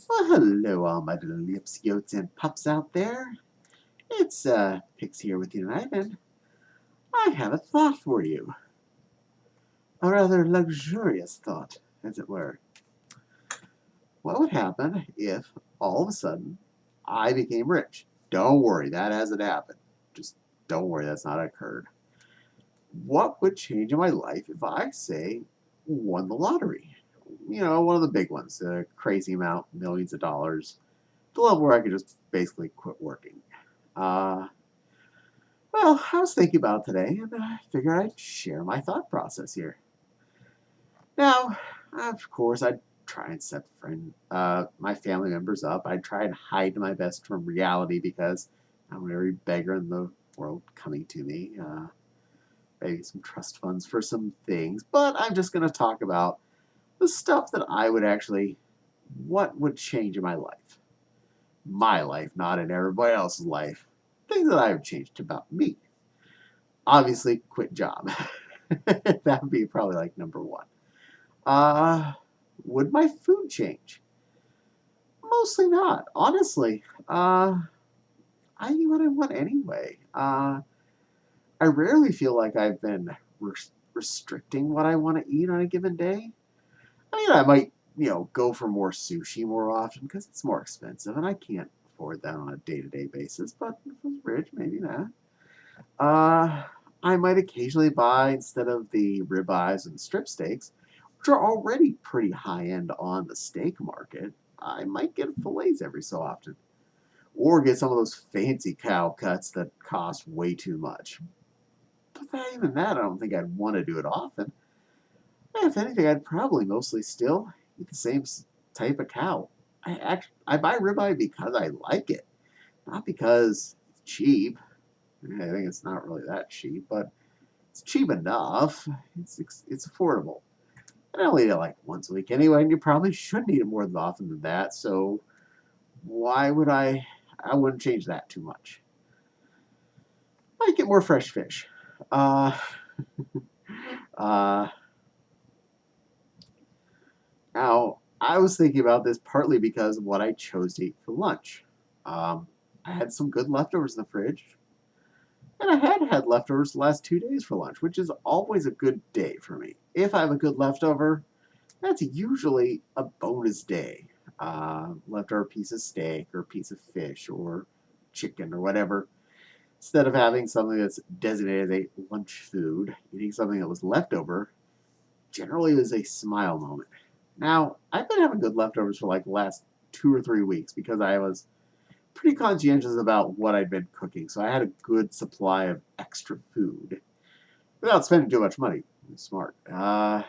Well, hello, all my little lips, yotes, and pups out there. It's Pixy here with you tonight, and I have a thought for you. A rather luxurious thought, as it were. What would happen if all of a sudden I became rich? Don't worry, that hasn't happened. Just don't worry, that's not occurred. What would change in my life if I, say, won the lottery? You know, one of the big ones, a crazy amount, millions of dollars, the level where I could just basically quit working. Uh, Well, I was thinking about today, and I figured I'd share my thought process here. Now, of course, I'd try and set my family members up. I'd try and hide my best from reality because I don't want every beggar in the world coming to me. Maybe some trust funds for some things, but I'm just going to talk about the stuff that I would actually, what would change in my life. My life, not in everybody else's life. Things that I would change about me. Obviously, quit job. That would be probably like number one. Uh, would my food change? Mostly not. Honestly, I eat what I want anyway. I rarely feel like I've been restricting what I want to eat on a given day. I mean, I might, go for more sushi more often because it's more expensive and I can't afford that on a day-to-day basis. But if I was rich, maybe not. Uh, I might occasionally buy, instead of the ribeyes and strip steaks, which are already pretty high end on the steak market, I might get fillets every so often. Or get some of those fancy cow cuts that cost way too much. But even that, I don't think I'd want to do it often. If anything, I'd probably mostly still eat the same type of cow. I buy ribeye because I like it, not because it's cheap. I think it's not really that cheap, but it's cheap enough. It's affordable. And I only eat it like once a week anyway, and you probably shouldn't eat it more often than that. So why would I? I wouldn't change that too much. Might get more fresh fish. Uh, uh, Now I was thinking about this partly because of what I chose to eat for lunch. Um, I had some good leftovers in the fridge, and I had leftovers the last 2 days for lunch, which is always a good day for me. If I have a good leftover, that's usually a bonus day. Leftover piece of steak or piece of fish or chicken or whatever. Instead of having something that's designated as a lunch food, eating something that was leftover generally is a smile moment. Now, I've been having good leftovers for like the last 2 or 3 weeks because I was pretty conscientious about what I'd been cooking. So I had a good supply of extra food without spending too much money. Smart. But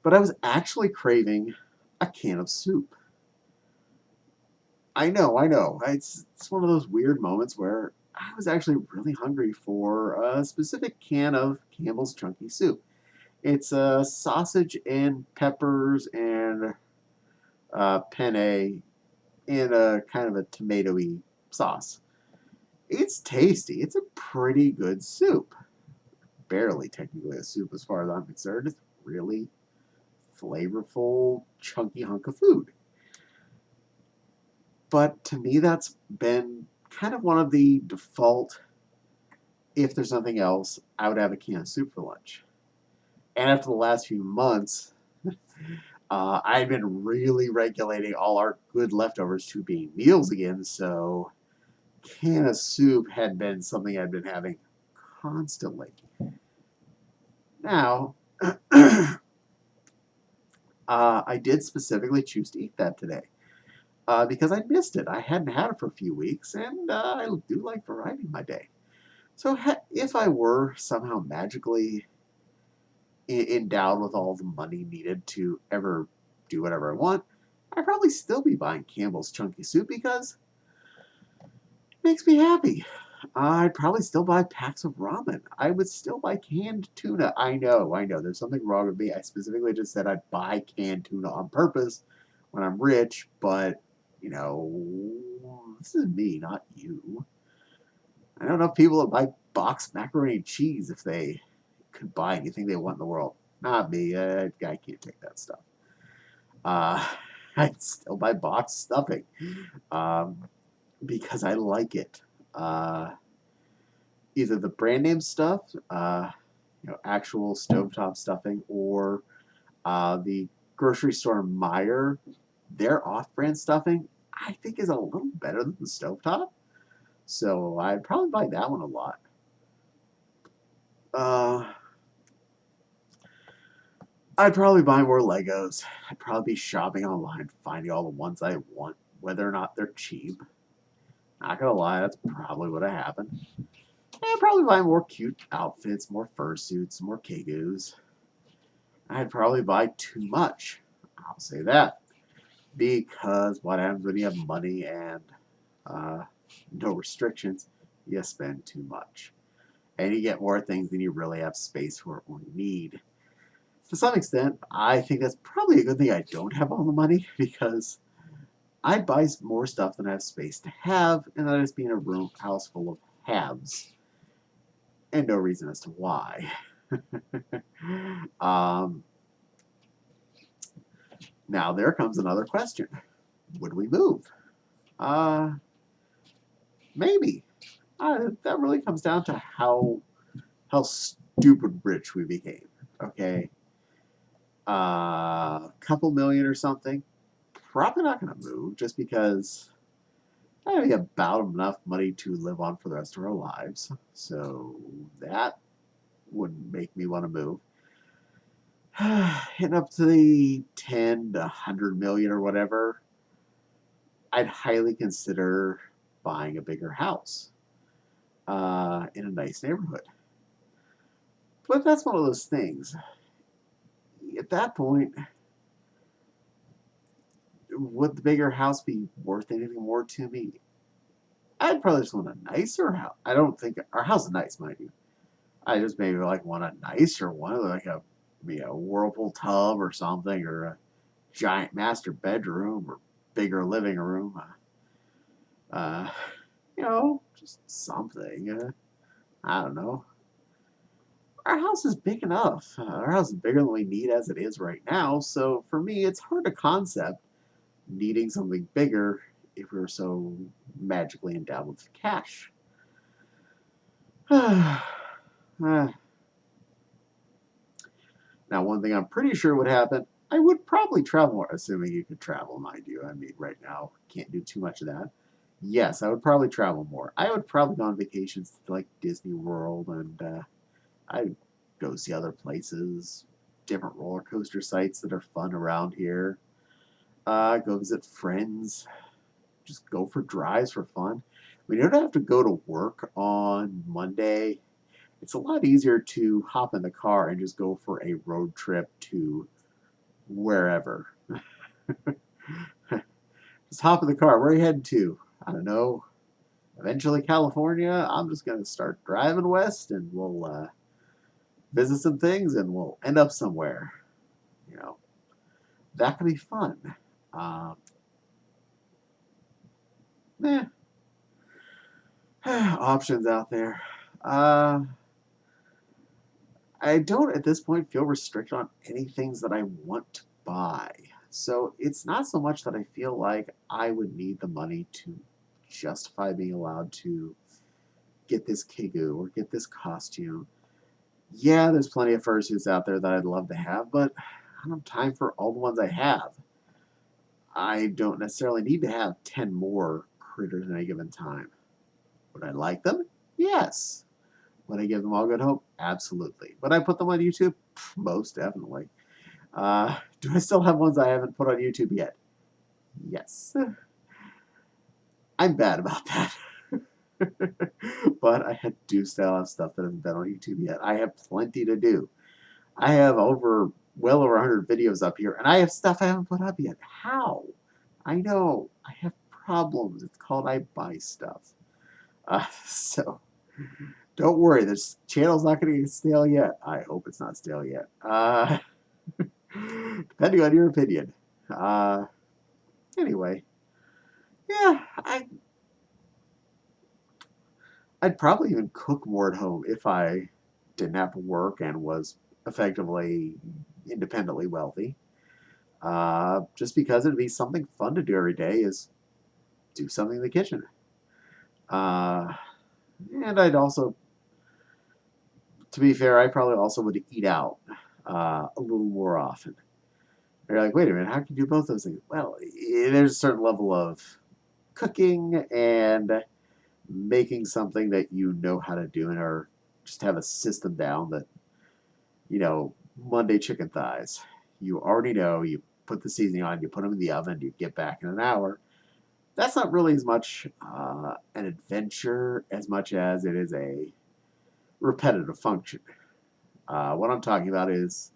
I was actually craving a can of soup. I know. It's one of those weird moments where I was actually really hungry for a specific can of Campbell's Chunky Soup. It's sausage and peppers and penne in a kind of a tomatoey sauce. It's tasty. It's a pretty good soup. Barely technically a soup as far as I'm concerned. It's really flavorful, chunky hunk of food. But to me, that's been kind of one of the default. If there's nothing else, I would have a can of soup for lunch. And after the last few months, I've been really regulating all our good leftovers to being meals again. So, can of soup had been something I'd been having constantly. Now, I did specifically choose to eat that today because I missed it. I hadn't had it for a few weeks, and I do like variety in my day. So, if I were somehow magically endowed with all the money needed to ever do whatever I want, I'd probably still be buying Campbell's Chunky Soup because it makes me happy. I'd probably still buy packs of ramen. I would still buy canned tuna. I know. There's something wrong with me. I specifically just said I'd buy canned tuna on purpose when I'm rich, but, you know, this is me, not you. I don't know if people that buy boxed macaroni and cheese if they could buy anything they want in the world. Not me. I can't take that stuff. Uh, I'd still buy box stuffing um, because I like it. Uh, Either the brand name stuff, actual stovetop stuffing, or the grocery store Meyer, their off-brand stuffing, I think is a little better than the stovetop. So I'd probably buy that one a lot. Uh, I'd probably buy more Legos. I'd probably be shopping online, finding all the ones I want, whether or not they're cheap. Not gonna lie, that's probably what happened. I'd probably buy more cute outfits, more fursuits, more kagoos. I'd probably buy too much. I'll say that. Because what happens when you have money and uh, no restrictions? You spend too much. And you get more things than you really have space for or need. To some extent, I think that's probably a good thing I don't have all the money because I buy more stuff than I have space to have, and I just be in a house full of haves, and no reason as to why. um, Now there comes another question: would we move? Uh, Maybe. That really comes down to how stupid rich we became. Okay, a couple million or something. Probably not going to move just because I have about enough money to live on for the rest of our lives. So that wouldn't make me want to move. Hitting up to the 10 to 100 million or whatever, I'd highly consider buying a bigger house in a nice neighborhood. But that's one of those things. At that point, would the bigger house be worth anything more to me? I'd probably just want a nicer house. I don't think our house is nice, mind you. I just maybe like want a nicer one, like a whirlpool tub or something, or a giant master bedroom or bigger living room. Uh, just something. I don't know. Our house is big enough. Our house is bigger than we need as it is right now. So for me, it's hard to concept needing something bigger if we were so magically endowed with cash. Now, one thing I'm pretty sure would happen, I would probably travel more, assuming you could travel, mind you. I mean, right now, can't do too much of that. Yes, I would probably travel more. I would probably go on vacations to like Disney World, and I'd go see other places, different roller coaster sites that are fun around here. Go visit friends, just go for drives for fun. We don't have to go to work on Monday. It's a lot easier to hop in the car and just go for a road trip to wherever. Just hop in the car. Where are you heading to? I don't know. Eventually, California. I'm just going to start driving west and we'll visit some things and we'll end up somewhere. You know, that could be fun. Um, eh, Options out there. Uh, I don't at this point feel restricted on any things that I want to buy. So it's not so much that I feel like I would need the money to justify being allowed to get this Kigu or get this costume. Yeah, there's plenty of fursuits out there that I'd love to have, but I don't have time for all the ones I have. I don't necessarily need to have 10 more critters at any given time. Would I like them? Yes. Would I give them all good hope? Absolutely. Would I put them on YouTube? Most definitely. Do I still have ones I haven't put on YouTube yet? Yes. I'm bad about that. But I do still have stuff that hasn't been on YouTube yet. I have plenty to do. I have well over 100 videos up here, and I have stuff I haven't put up yet. How? I know. I have problems. It's called I buy stuff. So don't worry. This channel's not going to get stale yet. I hope it's not stale yet. Depending on your opinion. Uh, anyway, yeah, I'd probably even cook more at home if I didn't have to work and was effectively independently wealthy. Just because it'd be something fun to do every day is do something in the kitchen. Uh, and I'd also, to be fair, I probably also would eat out a little more often. You're like, wait a minute, how can you do both those things? Well, there's a certain level of cooking and making something that you know how to do and or just have a system down that, Monday chicken thighs. You already know, you put the seasoning on, you put them in the oven, you get back in an hour. That's not really as much an adventure as much as it is a repetitive function. What I'm talking about is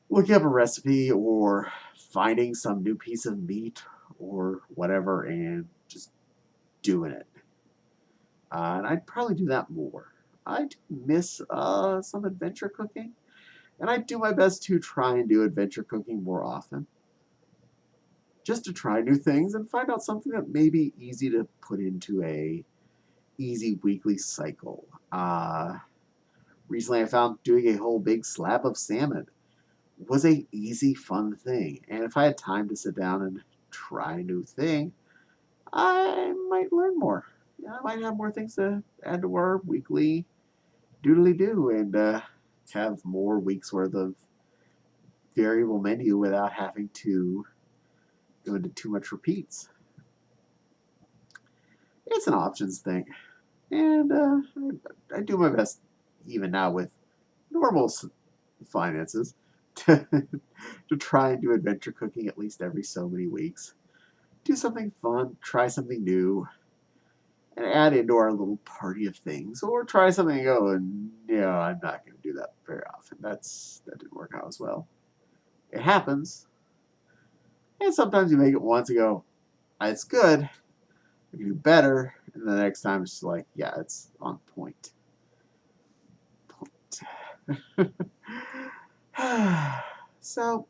looking up a recipe or finding some new piece of meat or whatever and just doing it. And I'd probably do that more. I do miss some adventure cooking, and I do my best to try and do adventure cooking more often, just to try new things and find out something that may be easy to put into a easy weekly cycle. Recently, I found doing a whole big slab of salmon was a easy, fun thing, and if I had time to sit down and try a new thing, I might learn more. Yeah, I might have more things to add to our weekly doodly do and have more weeks worth of variable menu without having to go into too much repeats. It's an options thing, and I do my best even now with normal finances to, to try and do adventure cooking at least every so many weeks. Do something fun, try something new, and add into our little party of things, or try something and go and I'm not going to do that very often. That didn't work out as well. It happens, and sometimes you make it once and go, it's good. I can do better, and the next time it's like, yeah, it's on point. So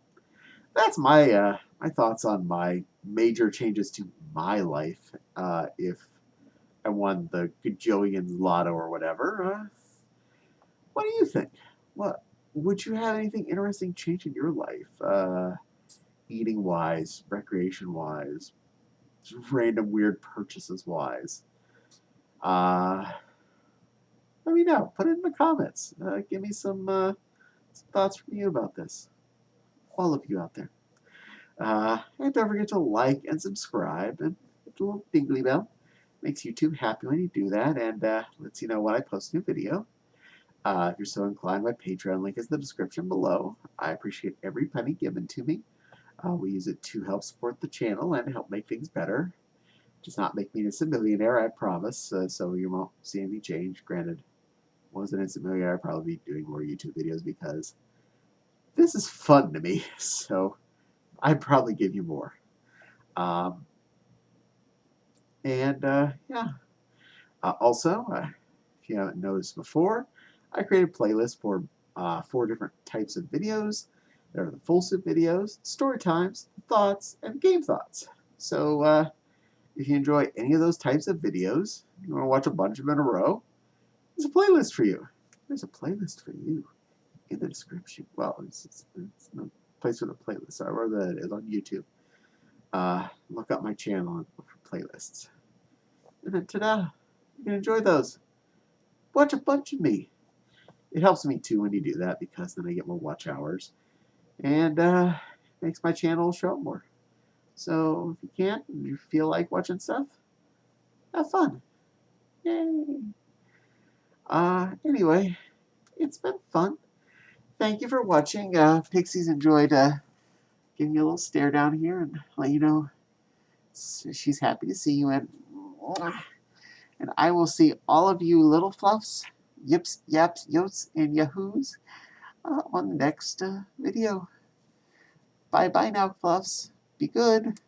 that's my thoughts on my major changes to my life. If I won the Gajillions Lotto or whatever, what do you think? What would you have anything interesting change in your life? Eating wise, recreation wise, random weird purchases wise. Uh, Let me know. Put it in the comments. Give me some thoughts from you about this. All of you out there. And don't forget to like and subscribe and hit the little dingly bell. Makes YouTube happy when you do that and lets you know when I post a new video. If you're so inclined, my Patreon link is in the description below. I appreciate every penny given to me. We use it to help support the channel and help make things better. Does not make me an instant millionaire, I promise, so you won't see any change. Granted, was an instant millionaire, I'd probably be doing more YouTube videos because this is fun to me, so I'd probably give you more. Um, and yeah, also, if you haven't noticed before, I created playlists for 4 different types of videos. There are the full soup videos, story times, thoughts, and game thoughts. So if you enjoy any of those types of videos, you want to watch a bunch of them in a row, there's a playlist for you. There's a playlist for you in the description. Well, it's no place for the playlist. So I wrote that it is on YouTube. Look up my channel and look for playlists. And then ta-da! You can enjoy those. Watch a bunch of me. It helps me too when you do that because then I get more watch hours. And makes my channel show up more. So if you can't and you feel like watching stuff, have fun. Yay! Anyway, it's been fun. Thank you for watching. Pixie's enjoyed giving you a little stare down here and let you know she's happy to see you. And I will see all of you little fluffs, yips, yaps, yotes, and yahoos on the next video. Bye-bye now, fluffs. Be good.